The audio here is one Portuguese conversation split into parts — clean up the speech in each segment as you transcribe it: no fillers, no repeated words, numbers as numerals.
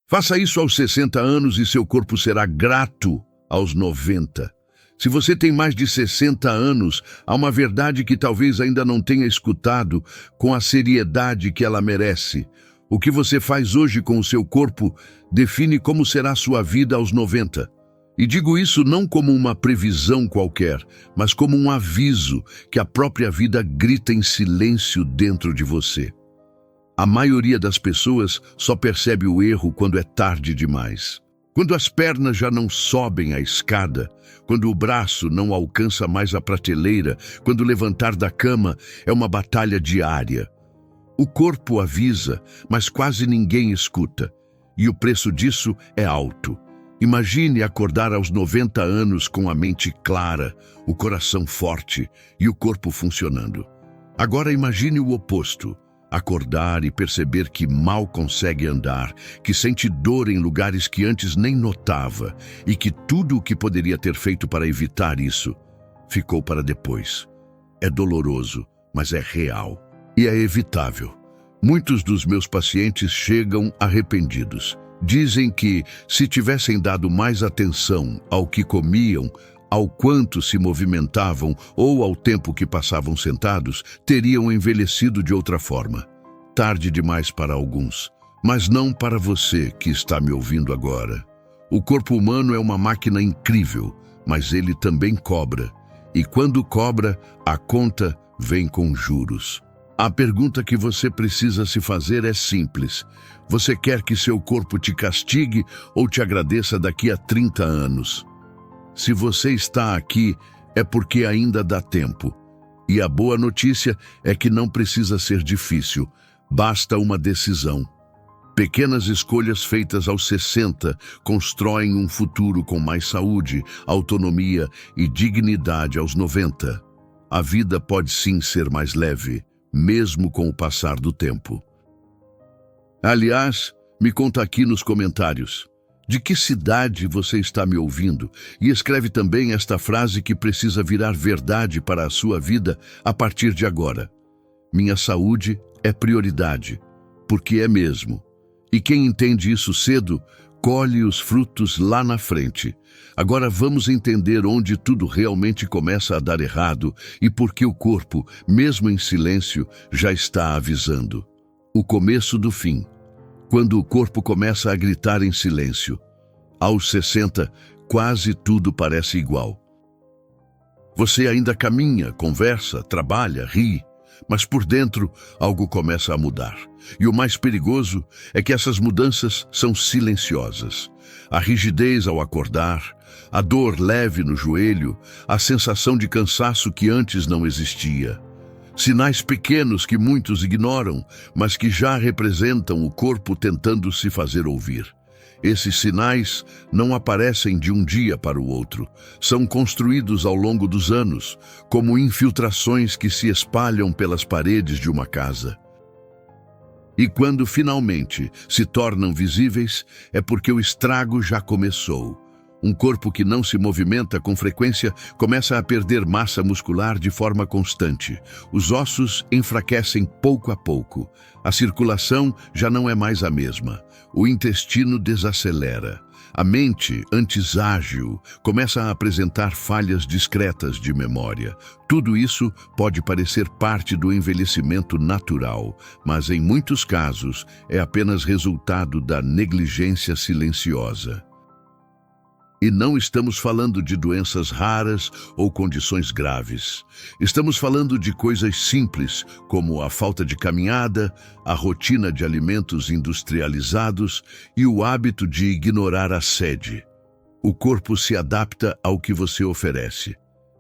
Faça isso aos 60 anos e seu corpo será grato aos 90. Se você tem mais de 60 anos, há uma verdade que talvez ainda não tenha escutado com a seriedade que ela merece. O que você faz hoje com o seu corpo define como será sua vida aos 90. E digo isso não como uma previsão qualquer, mas como um aviso que a própria vida grita em silêncio dentro de você. A maioria das pessoas só percebe o erro quando é tarde demais. Quando as pernas já não sobem a escada, quando o braço não alcança mais a prateleira, quando levantar da cama é uma batalha diária. O corpo avisa, mas quase ninguém escuta. E o preço disso é alto. Imagine acordar aos 90 anos com a mente clara, o coração forte e o corpo funcionando. Agora imagine o oposto. Acordar e perceber que mal consegue andar, que sente dor em lugares que antes nem notava e que tudo o que poderia ter feito para evitar isso ficou para depois. É doloroso, mas é real e é evitável. Muitos dos meus pacientes chegam arrependidos. Dizem que, se tivessem dado mais atenção ao que comiam, ao quanto se movimentavam ou ao tempo que passavam sentados, teriam envelhecido de outra forma. Tarde demais para alguns, mas não para você que está me ouvindo agora. O corpo humano é uma máquina incrível, mas ele também cobra. E quando cobra, a conta vem com juros. A pergunta que você precisa se fazer é simples. Você quer que seu corpo te castigue ou te agradeça daqui a 30 anos? Se você está aqui, é porque ainda dá tempo. E a boa notícia é que não precisa ser difícil, basta uma decisão. Pequenas escolhas feitas aos 60 constroem um futuro com mais saúde, autonomia e dignidade aos 90. A vida pode sim ser mais leve, mesmo com o passar do tempo. Aliás, me conta aqui nos comentários. De que cidade você está me ouvindo? E escreve também esta frase que precisa virar verdade para a sua vida a partir de agora. Minha saúde é prioridade, porque é mesmo. E quem entende isso cedo, colhe os frutos lá na frente. Agora vamos entender onde tudo realmente começa a dar errado e por que o corpo, mesmo em silêncio, já está avisando. O começo do fim. Quando o corpo começa a gritar em silêncio. Aos 60, quase tudo parece igual. Você ainda caminha, conversa, trabalha, ri, mas por dentro algo começa a mudar. E o mais perigoso é que essas mudanças são silenciosas. A rigidez ao acordar, a dor leve no joelho, a sensação de cansaço que antes não existia. Sinais pequenos que muitos ignoram, mas que já representam o corpo tentando se fazer ouvir. Esses sinais não aparecem de um dia para o outro. São construídos ao longo dos anos, como infiltrações que se espalham pelas paredes de uma casa. E quando finalmente se tornam visíveis, é porque o estrago já começou. Um corpo que não se movimenta com frequência começa a perder massa muscular de forma constante. Os ossos enfraquecem pouco a pouco. A circulação já não é mais a mesma. O intestino desacelera. A mente, antes ágil, começa a apresentar falhas discretas de memória. Tudo isso pode parecer parte do envelhecimento natural, mas em muitos casos é apenas resultado da negligência silenciosa. E não estamos falando de doenças raras ou condições graves. Estamos falando de coisas simples, como a falta de caminhada, a rotina de alimentos industrializados e o hábito de ignorar a sede. O corpo se adapta ao que você oferece.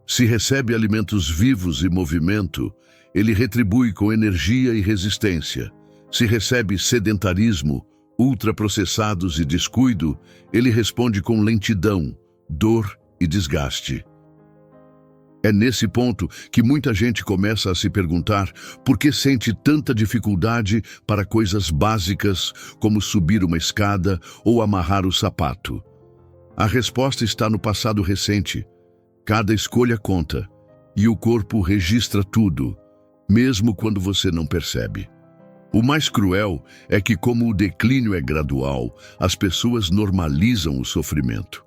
Se recebe alimentos vivos e movimento, ele retribui com energia e resistência. Se recebe sedentarismo, ultraprocessados e descuido, ele responde com lentidão, dor e desgaste. É nesse ponto que muita gente começa a se perguntar por que sente tanta dificuldade para coisas básicas como subir uma escada ou amarrar o sapato. A resposta está no passado recente. Cada escolha conta, e o corpo registra tudo, mesmo quando você não percebe. O mais cruel é que, como o declínio é gradual, as pessoas normalizam o sofrimento.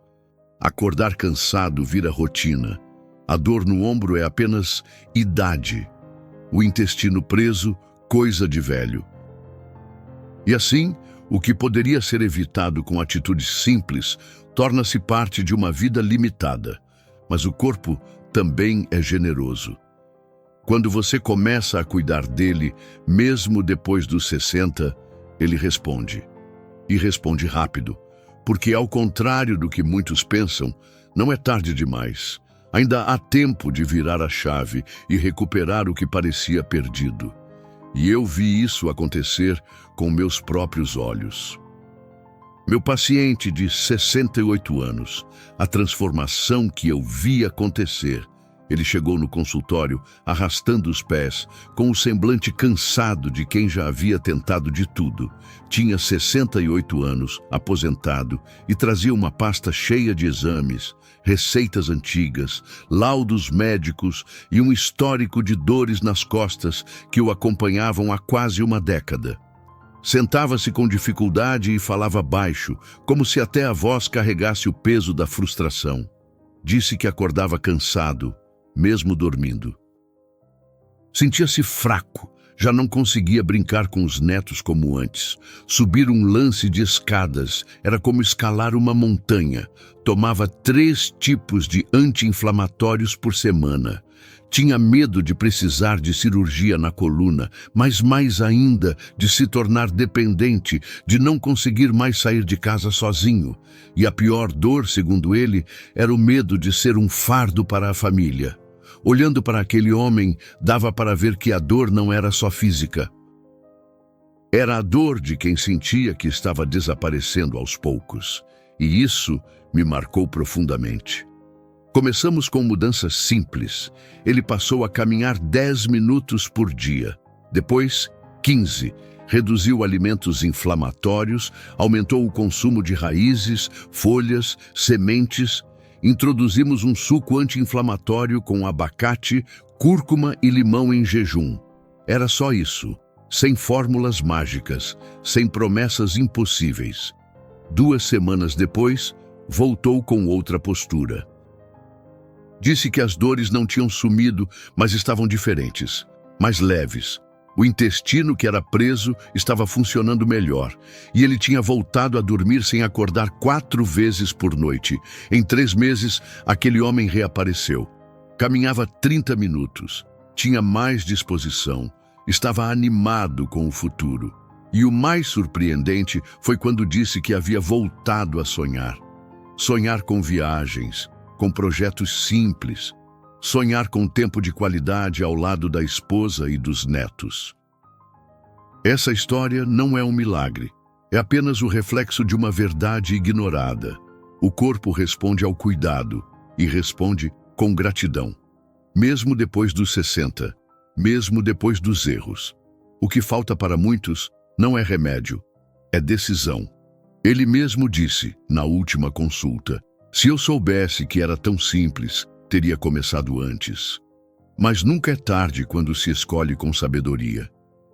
Acordar cansado vira rotina. A dor no ombro é apenas idade. O intestino preso, coisa de velho. E assim, o que poderia ser evitado com atitudes simples torna-se parte de uma vida limitada. Mas o corpo também é generoso. Quando você começa a cuidar dele, mesmo depois dos 60, ele responde. E responde rápido, porque ao contrário do que muitos pensam, não é tarde demais. Ainda há tempo de virar a chave e recuperar o que parecia perdido. E eu vi isso acontecer com meus próprios olhos. Meu paciente de 68 anos, a transformação que eu vi acontecer. Ele chegou no consultório arrastando os pés, com o semblante cansado de quem já havia tentado de tudo. Tinha 68 anos, aposentado, e trazia uma pasta cheia de exames, receitas antigas, laudos médicos e um histórico de dores nas costas que o acompanhavam há quase uma década. Sentava-se com dificuldade e falava baixo, como se até a voz carregasse o peso da frustração. Disse que acordava cansado, mesmo dormindo. Sentia-se fraco, já não conseguia brincar com os netos como antes. Subir um lance de escadas era como escalar uma montanha. Tomava 3 tipos de anti-inflamatórios por semana. Tinha medo de precisar de cirurgia na coluna, mas mais ainda de se tornar dependente, de não conseguir mais sair de casa sozinho. E a pior dor, segundo ele, era o medo de ser um fardo para a família. Olhando para aquele homem, dava para ver que a dor não era só física. Era a dor de quem sentia que estava desaparecendo aos poucos. E isso me marcou profundamente. Começamos com mudanças simples. Ele passou a caminhar 10 minutos por dia. Depois, 15. Reduziu alimentos inflamatórios, aumentou o consumo de raízes, folhas, sementes. Introduzimos um suco anti-inflamatório com abacate, cúrcuma e limão em jejum. Era só isso, sem fórmulas mágicas, sem promessas impossíveis. 2 semanas depois, voltou com outra postura. Disse que as dores não tinham sumido, mas estavam diferentes, mais leves. O intestino que era preso estava funcionando melhor, e ele tinha voltado a dormir sem acordar 4 vezes por noite. Em 3 meses, aquele homem reapareceu. Caminhava 30 minutos, tinha mais disposição, estava animado com o futuro. E o mais surpreendente foi quando disse que havia voltado a sonhar. Sonhar com viagens, com projetos simples, sonhar com tempo de qualidade ao lado da esposa e dos netos. Essa história não é um milagre, é apenas o reflexo de uma verdade ignorada. O corpo responde ao cuidado e responde com gratidão, mesmo depois dos 60, mesmo depois dos erros. O que falta para muitos não é remédio, é decisão. Ele mesmo disse, na última consulta, se eu soubesse que era tão simples, teria começado antes. Mas nunca é tarde quando se escolhe com sabedoria.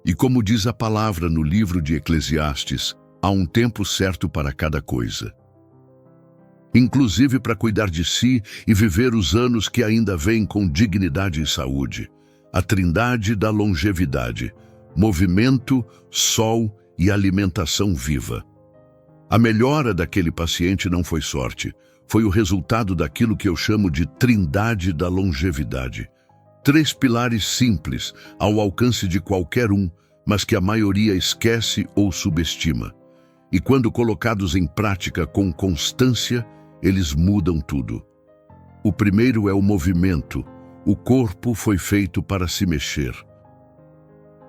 E como diz a palavra no livro de Eclesiastes, há um tempo certo para cada coisa. Inclusive para cuidar de si e viver os anos que ainda vêm com dignidade e saúde. A trindade da longevidade, movimento, sol e alimentação viva. A melhora daquele paciente não foi sorte. Foi o resultado daquilo que eu chamo de trindade da longevidade. 3 pilares simples, ao alcance de qualquer um, mas que a maioria esquece ou subestima. E quando colocados em prática com constância, eles mudam tudo. O primeiro é o movimento. O corpo foi feito para se mexer.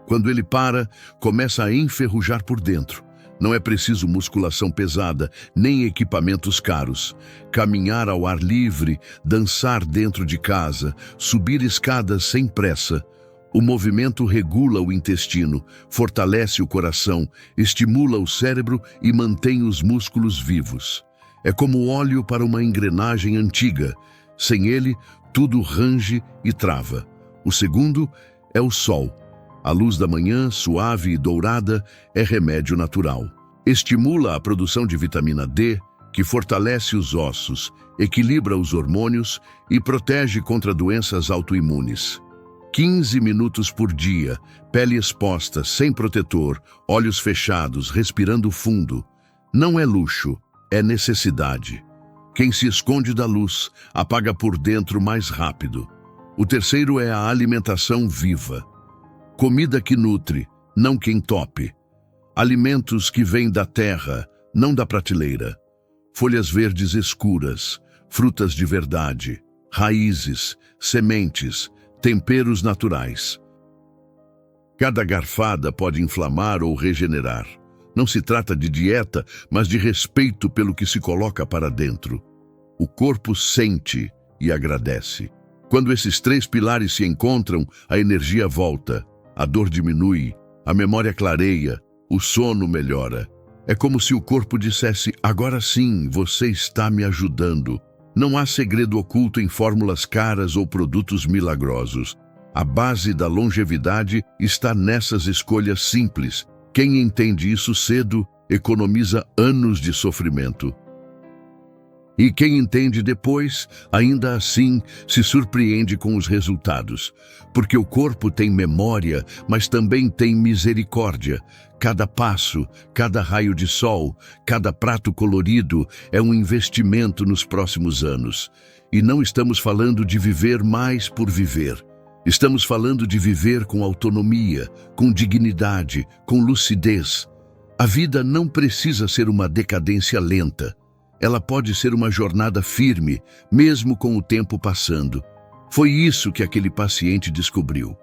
Quando ele para, começa a enferrujar por dentro. Não é preciso musculação pesada, nem equipamentos caros. Caminhar ao ar livre, dançar dentro de casa, subir escadas sem pressa. O movimento regula o intestino, fortalece o coração, estimula o cérebro e mantém os músculos vivos. É como óleo para uma engrenagem antiga. Sem ele, tudo range e trava. O segundo é o sol. A luz da manhã, suave e dourada, é remédio natural. Estimula a produção de vitamina D, que fortalece os ossos, equilibra os hormônios e protege contra doenças autoimunes. 15 minutos por dia, pele exposta, sem protetor, olhos fechados, respirando fundo. Não é luxo, é necessidade. Quem se esconde da luz, apaga por dentro mais rápido. O terceiro é a alimentação viva. Comida que nutre, não que entope. Alimentos que vêm da terra, não da prateleira. Folhas verdes escuras, frutas de verdade, raízes, sementes, temperos naturais. Cada garfada pode inflamar ou regenerar. Não se trata de dieta, mas de respeito pelo que se coloca para dentro. O corpo sente e agradece. Quando esses três pilares se encontram, a energia volta, a dor diminui, a memória clareia, o sono melhora. É como se o corpo dissesse: agora sim, você está me ajudando. Não há segredo oculto em fórmulas caras ou produtos milagrosos. A base da longevidade está nessas escolhas simples. Quem entende isso cedo, economiza anos de sofrimento. E quem entende depois, ainda assim, se surpreende com os resultados. Porque o corpo tem memória, mas também tem misericórdia. Cada passo, cada raio de sol, cada prato colorido é um investimento nos próximos anos. E não estamos falando de viver mais por viver. Estamos falando de viver com autonomia, com dignidade, com lucidez. A vida não precisa ser uma decadência lenta. Ela pode ser uma jornada firme, mesmo com o tempo passando. Foi isso que aquele paciente descobriu.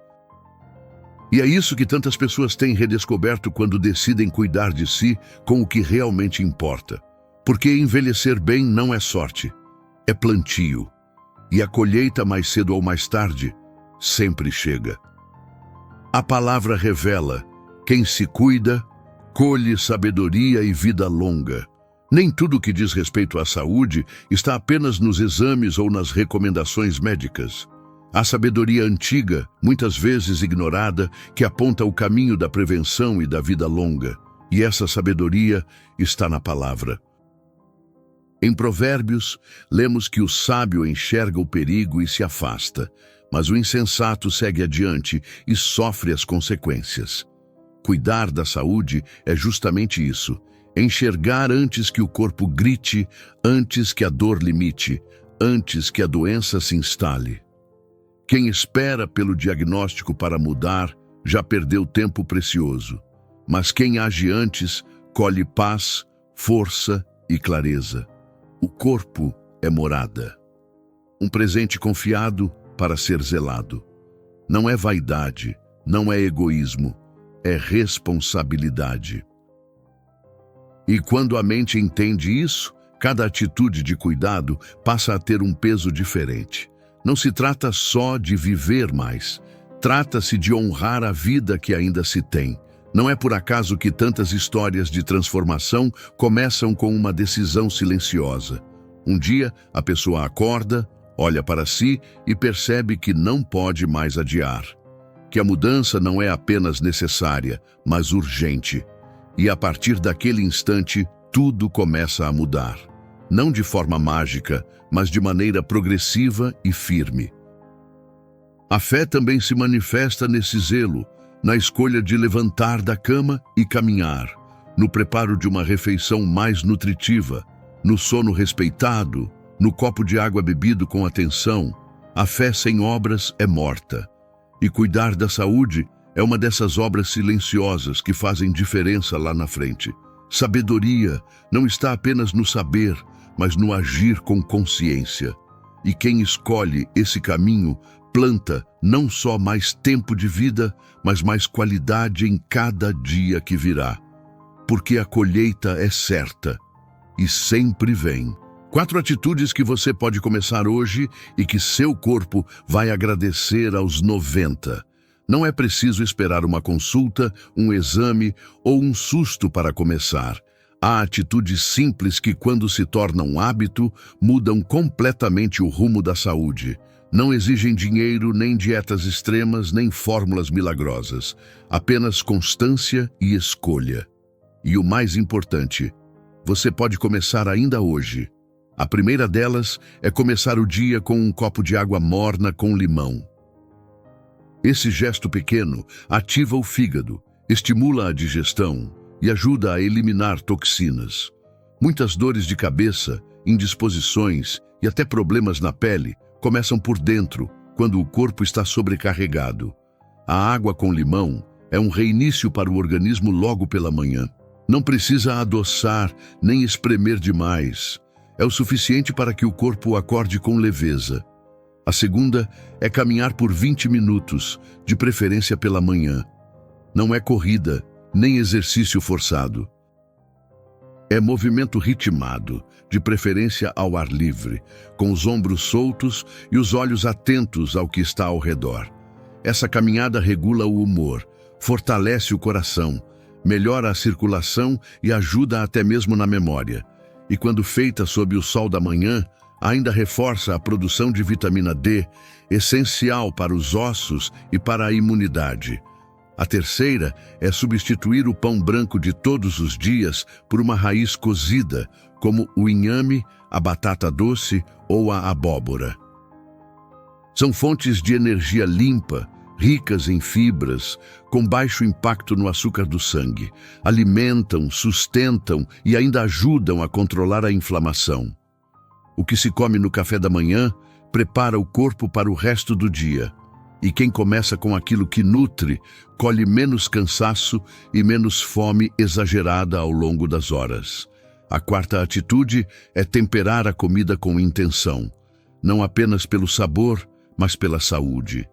E é isso que tantas pessoas têm redescoberto quando decidem cuidar de si com o que realmente importa. Porque envelhecer bem não é sorte, é plantio. E a colheita, mais cedo ou mais tarde, sempre chega. A palavra revela: quem se cuida, colhe sabedoria e vida longa. Nem tudo que diz respeito à saúde está apenas nos exames ou nas recomendações médicas. Há sabedoria antiga, muitas vezes ignorada, que aponta o caminho da prevenção e da vida longa. E essa sabedoria está na palavra. Em Provérbios, lemos que o sábio enxerga o perigo e se afasta, mas o insensato segue adiante e sofre as consequências. Cuidar da saúde é justamente isso. Enxergar antes que o corpo grite, antes que a dor limite, antes que a doença se instale. Quem espera pelo diagnóstico para mudar, já perdeu tempo precioso. Mas quem age antes, colhe paz, força e clareza. O corpo é morada. Um presente confiado para ser zelado. Não é vaidade, não é egoísmo, é responsabilidade. E quando a mente entende isso, cada atitude de cuidado passa a ter um peso diferente. Não se trata só de viver mais, trata-se de honrar a vida que ainda se tem. Não é por acaso que tantas histórias de transformação começam com uma decisão silenciosa. Um dia, a pessoa acorda, olha para si e percebe que não pode mais adiar. Que a mudança não é apenas necessária, mas urgente. E a partir daquele instante, tudo começa a mudar. Não de forma mágica, mas de maneira progressiva e firme. A fé também se manifesta nesse zelo, na escolha de levantar da cama e caminhar, no preparo de uma refeição mais nutritiva, no sono respeitado, no copo de água bebido com atenção. A fé sem obras é morta. E cuidar da saúde é uma dessas obras silenciosas que fazem diferença lá na frente. Sabedoria não está apenas no saber, mas no agir com consciência. E quem escolhe esse caminho planta não só mais tempo de vida, mas mais qualidade em cada dia que virá. Porque a colheita é certa e sempre vem. 4 atitudes que você pode começar hoje e que seu corpo vai agradecer aos 90. Não é preciso esperar uma consulta, um exame ou um susto para começar. Há atitudes simples que, quando se tornam hábito, mudam completamente o rumo da saúde. Não exigem dinheiro, nem dietas extremas, nem fórmulas milagrosas. Apenas constância e escolha. E o mais importante, você pode começar ainda hoje. A primeira delas é começar o dia com um copo de água morna com limão. Esse gesto pequeno ativa o fígado, estimula a digestão e ajuda a eliminar toxinas. Muitas dores de cabeça, indisposições e até problemas na pele começam por dentro, quando o corpo está sobrecarregado. A água com limão é um reinício para o organismo logo pela manhã. Não precisa adoçar nem espremer demais. É o suficiente para que o corpo acorde com leveza. A segunda é caminhar por 20 minutos, de preferência pela manhã. Não é corrida, nem exercício forçado. É movimento ritmado, de preferência ao ar livre, com os ombros soltos e os olhos atentos ao que está ao redor. Essa caminhada regula o humor, fortalece o coração, melhora a circulação e ajuda até mesmo na memória. E quando feita sob o sol da manhã, ainda reforça a produção de vitamina D, essencial para os ossos e para a imunidade. A terceira é substituir o pão branco de todos os dias por uma raiz cozida, como o inhame, a batata doce ou a abóbora. São fontes de energia limpa, ricas em fibras, com baixo impacto no açúcar do sangue. Alimentam, sustentam e ainda ajudam a controlar a inflamação. O que se come no café da manhã prepara o corpo para o resto do dia. E quem começa com aquilo que nutre, colhe menos cansaço e menos fome exagerada ao longo das horas. A quarta atitude é temperar a comida com intenção, não apenas pelo sabor, mas pela saúde.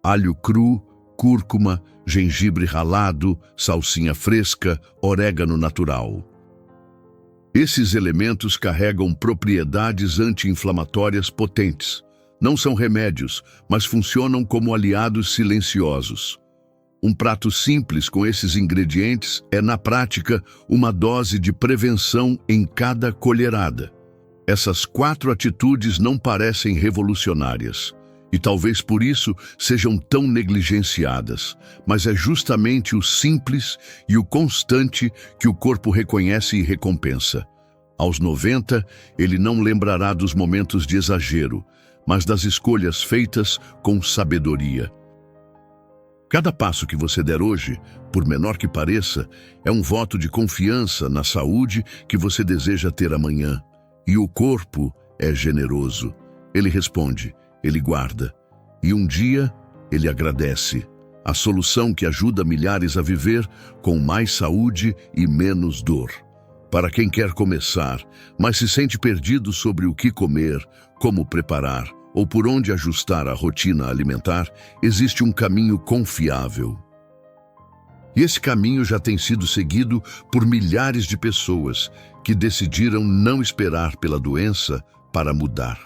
Alho cru, cúrcuma, gengibre ralado, salsinha fresca, orégano natural. Esses elementos carregam propriedades anti-inflamatórias potentes. Não são remédios, mas funcionam como aliados silenciosos. Um prato simples com esses ingredientes é, na prática, uma dose de prevenção em cada colherada. Essas 4 atitudes não parecem revolucionárias, e talvez por isso sejam tão negligenciadas, mas é justamente o simples e o constante que o corpo reconhece e recompensa. Aos 90, ele não lembrará dos momentos de exagero, mas das escolhas feitas com sabedoria. Cada passo que você der hoje, por menor que pareça, é um voto de confiança na saúde que você deseja ter amanhã. E o corpo é generoso. Ele responde, ele guarda. E um dia, ele agradece. A solução que ajuda milhares a viver com mais saúde e menos dor. Para quem quer começar, mas se sente perdido sobre o que comer, como preparar ou por onde ajustar a rotina alimentar, existe um caminho confiável. E esse caminho já tem sido seguido por milhares de pessoas que decidiram não esperar pela doença para mudar.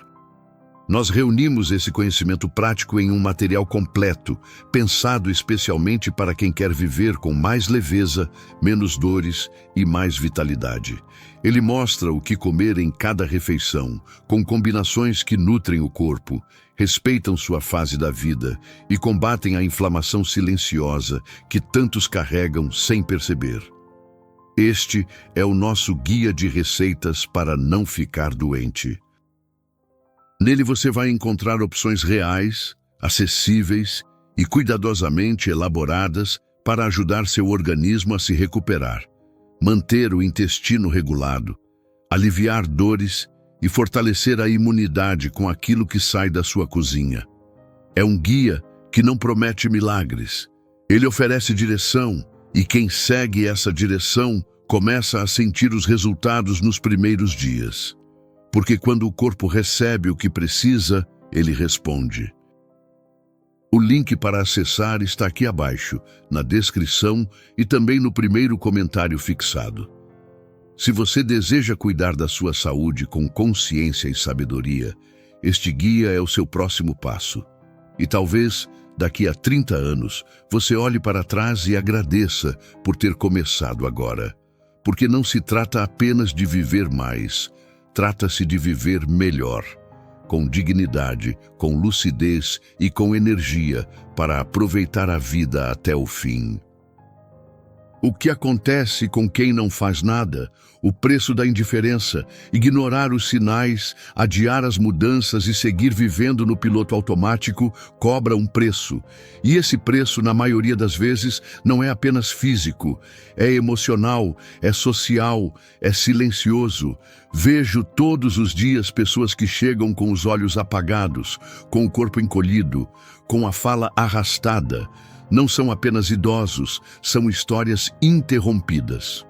Nós reunimos esse conhecimento prático em um material completo, pensado especialmente para quem quer viver com mais leveza, menos dores e mais vitalidade. Ele mostra o que comer em cada refeição, com combinações que nutrem o corpo, respeitam sua fase da vida e combatem a inflamação silenciosa que tantos carregam sem perceber. Este é o nosso guia de receitas para não ficar doente. Nele você vai encontrar opções reais, acessíveis e cuidadosamente elaboradas para ajudar seu organismo a se recuperar, manter o intestino regulado, aliviar dores e fortalecer a imunidade com aquilo que sai da sua cozinha. É um guia que não promete milagres. Ele oferece direção e quem segue essa direção começa a sentir os resultados nos primeiros dias. Porque quando o corpo recebe o que precisa, ele responde. O link para acessar está aqui abaixo, na descrição e também no primeiro comentário fixado. Se você deseja cuidar da sua saúde com consciência e sabedoria, este guia é o seu próximo passo. E talvez, daqui a 30 anos, você olhe para trás e agradeça por ter começado agora. Porque não se trata apenas de viver mais, trata-se de viver melhor, com dignidade, com lucidez e com energia para aproveitar a vida até o fim. O que acontece com quem não faz nada? O preço da indiferença, ignorar os sinais, adiar as mudanças e seguir vivendo no piloto automático cobra um preço. E esse preço, na maioria das vezes, não é apenas físico, é emocional, é social, é silencioso. Vejo todos os dias pessoas que chegam com os olhos apagados, com o corpo encolhido, com a fala arrastada. Não são apenas idosos, são histórias interrompidas.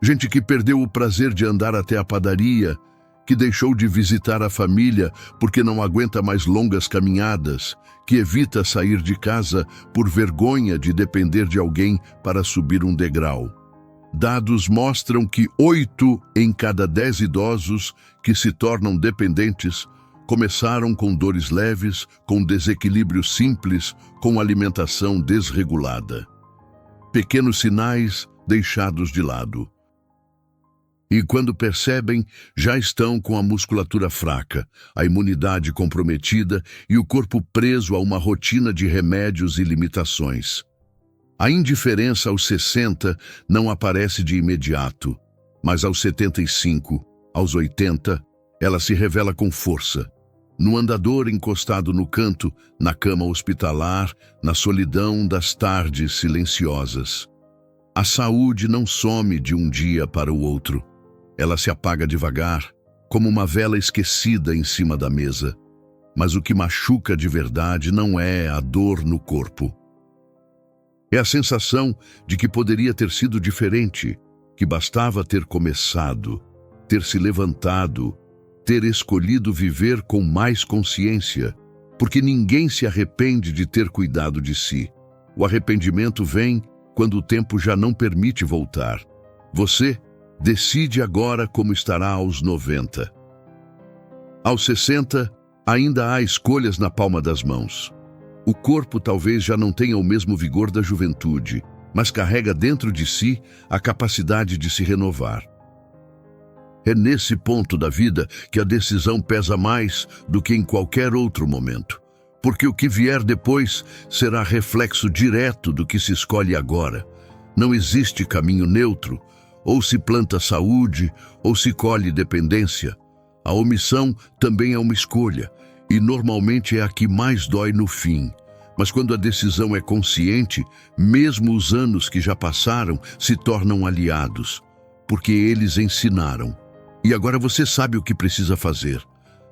Gente que perdeu o prazer de andar até a padaria, que deixou de visitar a família porque não aguenta mais longas caminhadas, que evita sair de casa por vergonha de depender de alguém para subir um degrau. Dados mostram que 8 em cada 10 idosos que se tornam dependentes começaram com dores leves, com desequilíbrio simples, com alimentação desregulada. Pequenos sinais deixados de lado. E quando percebem, já estão com a musculatura fraca, a imunidade comprometida e o corpo preso a uma rotina de remédios e limitações. A indiferença aos 60 não aparece de imediato, mas aos 75, aos 80, ela se revela com força. No andador encostado no canto, na cama hospitalar, na solidão das tardes silenciosas. A saúde não some de um dia para o outro. Ela se apaga devagar, como uma vela esquecida em cima da mesa. Mas o que machuca de verdade não é a dor no corpo. É a sensação de que poderia ter sido diferente, que bastava ter começado, ter se levantado, ter escolhido viver com mais consciência, porque ninguém se arrepende de ter cuidado de si. O arrependimento vem quando o tempo já não permite voltar. Você decide agora como estará aos 90. Aos 60, ainda há escolhas na palma das mãos. O corpo talvez já não tenha o mesmo vigor da juventude, mas carrega dentro de si a capacidade de se renovar. É nesse ponto da vida que a decisão pesa mais do que em qualquer outro momento, porque o que vier depois será reflexo direto do que se escolhe agora. Não existe caminho neutro, ou se planta saúde, ou se colhe dependência. A omissão também é uma escolha, e normalmente é a que mais dói no fim. Mas quando a decisão é consciente, mesmo os anos que já passaram se tornam aliados, porque eles ensinaram. E agora você sabe o que precisa fazer.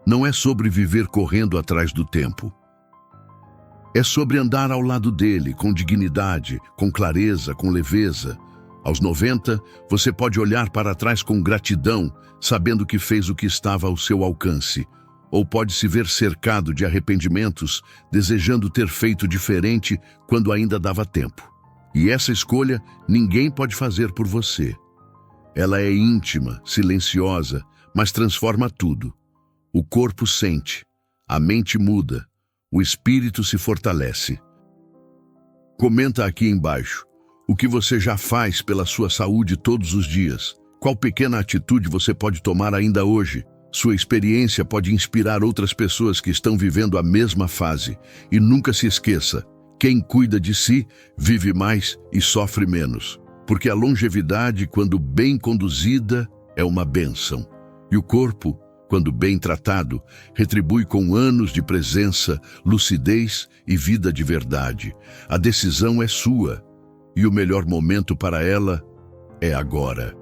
Não é sobre viver correndo atrás do tempo. É sobre andar ao lado dele, com dignidade, com clareza, com leveza. Aos 90, você pode olhar para trás com gratidão, sabendo que fez o que estava ao seu alcance. Ou pode se ver cercado de arrependimentos, desejando ter feito diferente quando ainda dava tempo. E essa escolha ninguém pode fazer por você. Ela é íntima, silenciosa, mas transforma tudo. O corpo sente, a mente muda, o espírito se fortalece. Comenta aqui embaixo o que você já faz pela sua saúde todos os dias. Qual pequena atitude você pode tomar ainda hoje? Sua experiência pode inspirar outras pessoas que estão vivendo a mesma fase. E nunca se esqueça, quem cuida de si vive mais e sofre menos. Porque a longevidade, quando bem conduzida, é uma bênção. E o corpo, quando bem tratado, retribui com anos de presença, lucidez e vida de verdade. A decisão é sua, e o melhor momento para ela é agora.